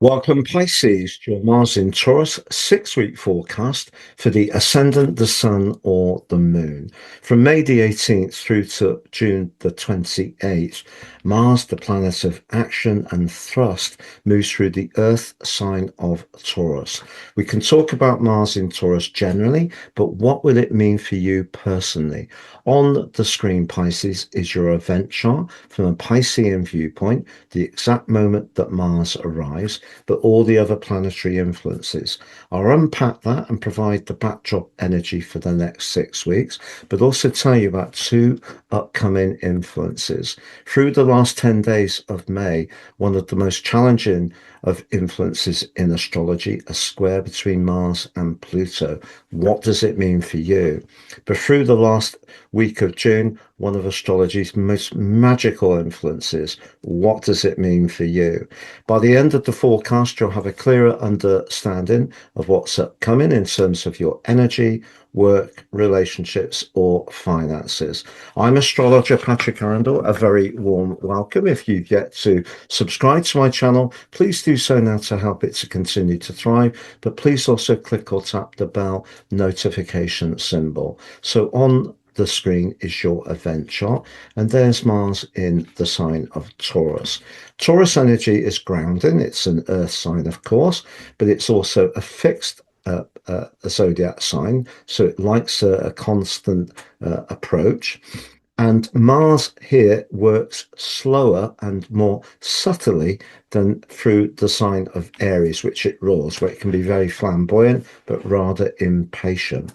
Welcome, Pisces, to your Mars in Taurus 6-week forecast for the Ascendant, the Sun, or the Moon. From May the 18th through to June the 28th, Mars, the planet of action and thrust, moves through the Earth sign of Taurus. We can talk about Mars in Taurus generally, but what will it mean for you personally? On the screen, Pisces, is your event chart from a Piscean viewpoint, the exact moment that Mars arrives, but all the other planetary influences. I'll unpack that and provide the backdrop energy for the next 6 weeks, but also tell you about two upcoming influences. Through the last 10 days of May, one of the most challenging of influences in astrology, a square between Mars and Pluto. What does it mean for you? But through the last week of June, one of astrology's most magical influences. What does it mean for you? By the end of the forecast, you'll have a clearer understanding of what's upcoming in terms of your energy, work, relationships, or finances. I'm astrologer Patrick Arundel. A very warm welcome. If you've yet to subscribe to my channel, please do so now to help it to continue to thrive. But please also click or tap the bell notification symbol. So on the screen is your event chart, and there's Mars in the sign of Taurus. Taurus energy is grounding. It's an earth sign, of course, but it's also a fixed a zodiac sign, so it likes a constant approach. And Mars here works slower and more subtly than through the sign of Aries, which it rules, where it can be very flamboyant but rather impatient.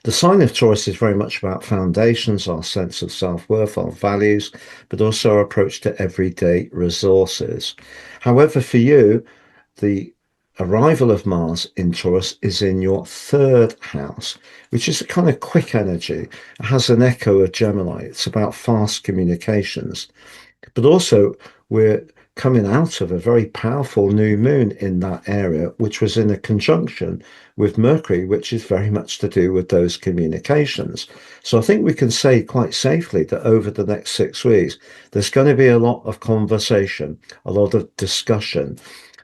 The sign of Taurus is very much about foundations, our sense of self-worth, our values, but also our approach to everyday resources. However, for you, the arrival of Mars in Taurus is in your third house, which is a kind of quick energy. It has an echo of Gemini. It's about fast communications. But also, we're coming out of a very powerful new moon in that area, which was in a conjunction with Mercury, which is very much to do with those communications. So I think we can say quite safely that over the next 6 weeks, there's going to be a lot of conversation, a lot of discussion.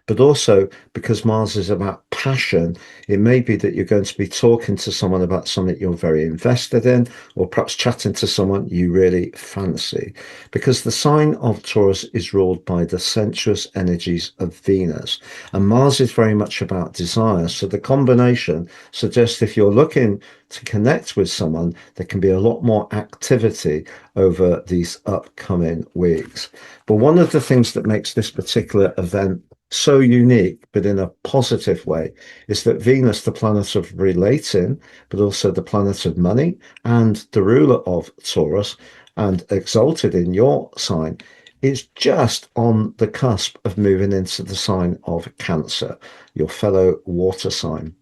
But also, because Mars is about passion, it may be that you're going to be talking to someone about something you're very invested in, or perhaps chatting to someone you really fancy. Because the sign of Taurus is ruled by the sensuous energies of Venus, and Mars is very much about desire. So the combination suggests if you're looking to connect with someone, there can be a lot more activity over these upcoming weeks. But one of the things that makes this particular event so unique, but in a positive way, is that Venus, the planet of relating, but also the planet of money, and the ruler of Taurus, and exalted in your sign, is just on the cusp of moving into the sign of Cancer, your fellow water sign.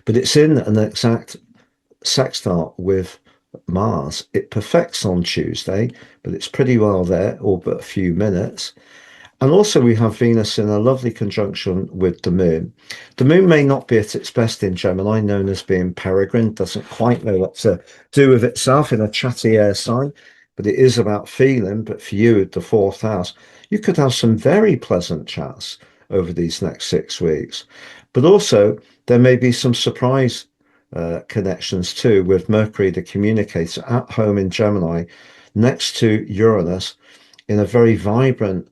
But it's in an exact sextile with Mars. It perfects on Tuesday, but it's pretty well there, all but a few minutes. And also we have Venus in a lovely conjunction with the Moon. The Moon may not be at its best in Gemini, known as being peregrine, doesn't quite know what to do with itself in a chatty air sign, but it is about feeling. But for you, the fourth house, you could have some very pleasant chats over these next 6 weeks. But also there may be some surprise connections too, with Mercury, the communicator, at home in Gemini, next to Uranus, in a very vibrant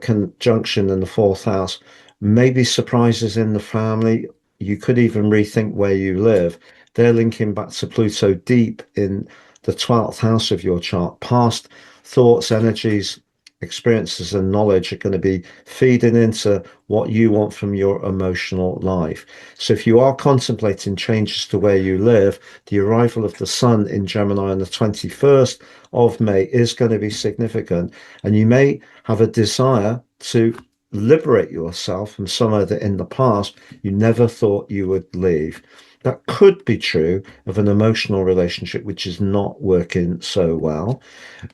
conjunction in the fourth house. Maybe surprises in the family. You could even rethink where you live. They're linking back to Pluto deep in the 12th house of your chart. Past thoughts, energies, experiences and knowledge are going to be feeding into what you want from your emotional life. So if you are contemplating changes to where you live, the arrival of the Sun in Gemini on the 21st of May is going to be significant, and you may have a desire to liberate yourself from somewhere that in the past you never thought you would leave. That could be true of an emotional relationship which is not working so well.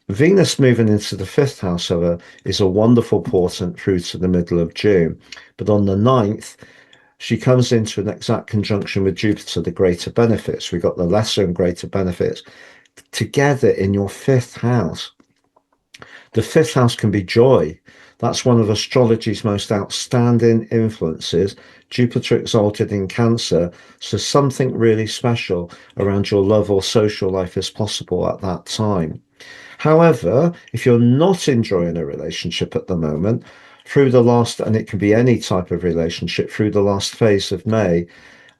Venus moving into the fifth house, however, is a wonderful portent through to the middle of June. But on the 9th, she comes into an exact conjunction with Jupiter, the greater benefits. We've got the lesser and greater benefits together in your fifth house. The fifth house can be joy. That's one of astrology's most outstanding influences. Jupiter exalted in Cancer, so something really special around your love or social life is possible at that time. However, if you're not enjoying a relationship at the moment, through the last, and it can be any type of relationship, through the last phase of May,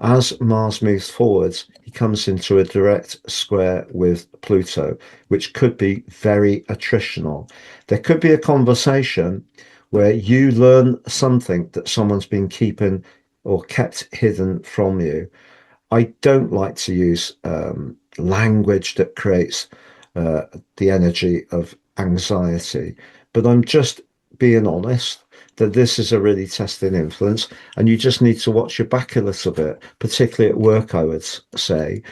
as Mars moves forwards, he comes into a direct square with Pluto, which could be very attritional. There could be a conversation where you learn something that someone's been keeping or kept hidden from you. I don't like to use language that creates uh, the energy of anxiety, but I'm just being honest that this is a really testing influence, and you just need to watch your back a little bit, particularly at work, I would say.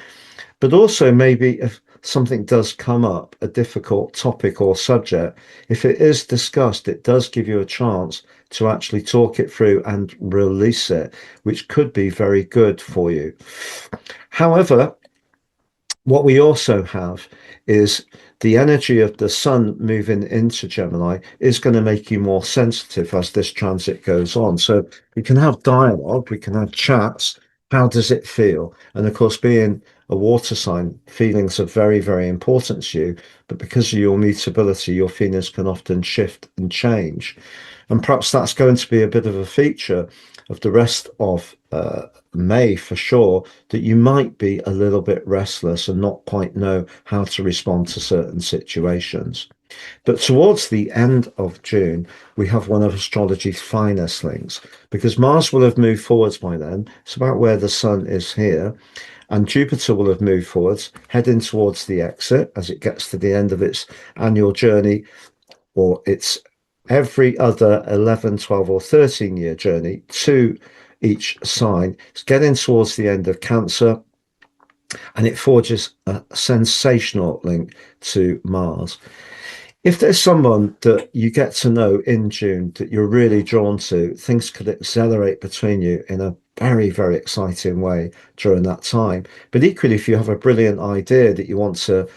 But also, maybe if something does come up, a difficult topic or subject, if it is discussed, it does give you a chance to actually talk it through and release it, which could be very good for you. However, what we also have is the energy of the sun moving into Gemini is going to make you more sensitive as this transit goes on. So we can have dialogue, we can have chats. How does it feel? And of course, being a water sign, feelings are very, very important to you. But because of your mutability, your feelings can often shift and change. And perhaps that's going to be a bit of a feature of the rest of May for sure, that you might be a little bit restless and not quite know how to respond to certain situations. But towards the end of June, we have one of astrology's finest links because Mars will have moved forwards by then. It's about where the sun is here. And Jupiter will have moved forwards, heading towards the exit as it gets to the end of its annual journey, or its every other 11, 12, or 13-year journey to each sign. It's getting towards the end of Cancer, and it forges a sensational link to Mars. If there's someone that you get to know in June that you're really drawn to, things could accelerate between you in a very, very exciting way during that time. But equally, if you have a brilliant idea that you want to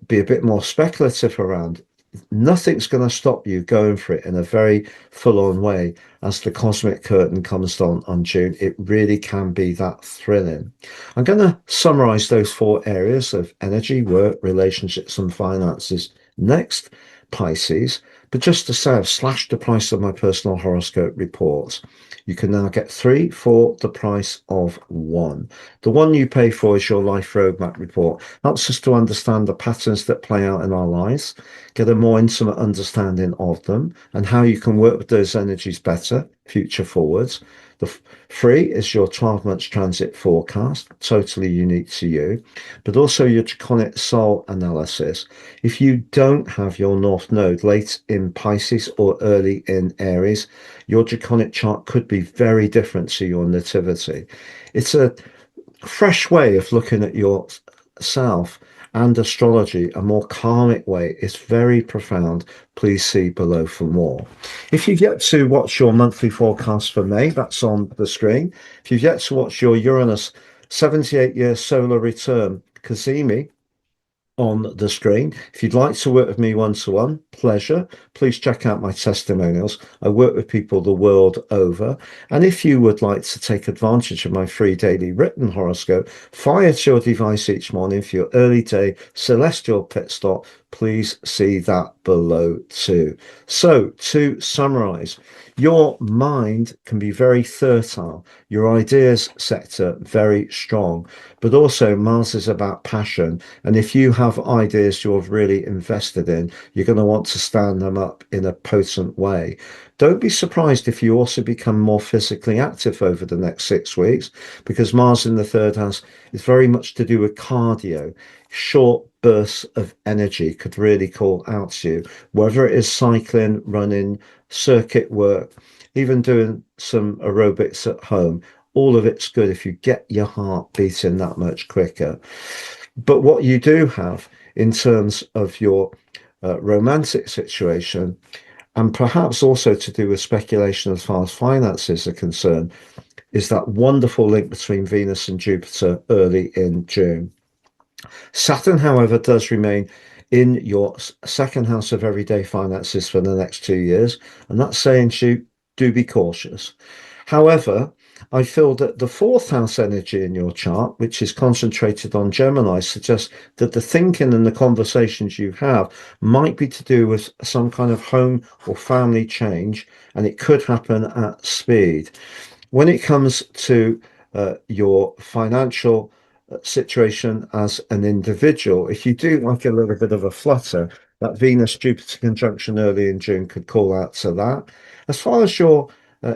be a bit more speculative around, nothing's going to stop you going for it in a very full-on way. As the cosmic curtain comes down on June, it really can be that thrilling. I'm going to summarize those 4 areas of energy, work, relationships, and finances next, Pisces. But just to say, I've slashed the price of my personal horoscope reports. You can now get 3 for the price of 1. The one you pay for is your life roadmap report. Helps us to understand the patterns that play out in our lives, get a more intimate understanding of them, and how you can work with those energies better, future forwards. The free is your 12 months transit forecast, totally unique to you, but also your draconic soul analysis. If you don't have your North Node late in Pisces or early in Aries, your draconic chart could be very different to your nativity. It's a fresh way of looking at yourself and astrology, a more karmic way. It's very profound. Please see below for more. If you've yet to watch your monthly forecast for May, that's on the screen. If you've yet to watch your Uranus 78-year solar return, Kazemi, on the screen. If you'd like to work with me one-to-one, pleasure. Please check out my testimonials. I work with people the world over. And if you would like to take advantage of my free daily written horoscope, fire to your device each morning for your early day celestial pit stop, please see that below too. So to summarize, your mind can be very fertile, your ideas sector very strong, but also Mars is about passion. And if you have ideas you're really invested in, you're going to want to stand them up in a potent way. Don't be surprised if you also become more physically active over the next 6 weeks, because Mars in the 3rd house is very much to do with cardio. Short bursts of energy could really call out to you, whether it is cycling, running, circuit work, even doing some aerobics at home. All of it's good if you get your heart beating that much quicker. But what you do have in terms of your romantic situation, and perhaps also to do with speculation as far as finances are concerned, is that wonderful link between Venus and Jupiter early in June. Saturn, however, does remain in your second house of everyday finances for the next 2 years. And that's saying to you, do be cautious. However, I feel that the fourth house energy in your chart, which is concentrated on Gemini, suggests that the thinking and the conversations you have might be to do with some kind of home or family change, and it could happen at speed. When it comes to your financial situation as an individual, if you do like a little bit of a flutter, that Venus Jupiter conjunction early in June could call out to that. As far as your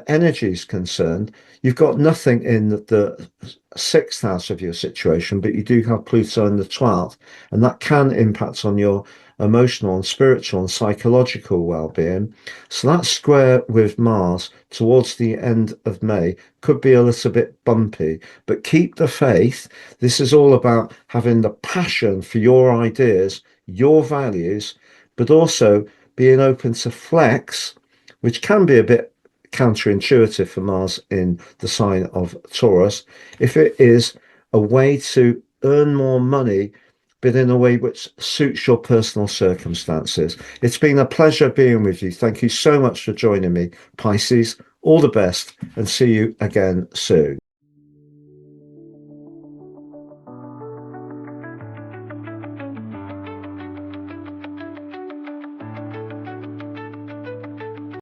energy is concerned, you've got nothing in the sixth house of your situation, but you do have Pluto in the 12th, and that can impact on your emotional and spiritual and psychological well-being. So that square with Mars towards the end of May could be a little bit bumpy, but keep the faith. This is all about having the passion for your ideas, your values, but also being open to flex, which can be a bit counterintuitive for Mars in the sign of Taurus, if it is a way to earn more money, but in a way which suits your personal circumstances. It's been a pleasure being with you. Thank you so much for joining me, Pisces. All the best, and see you again soon.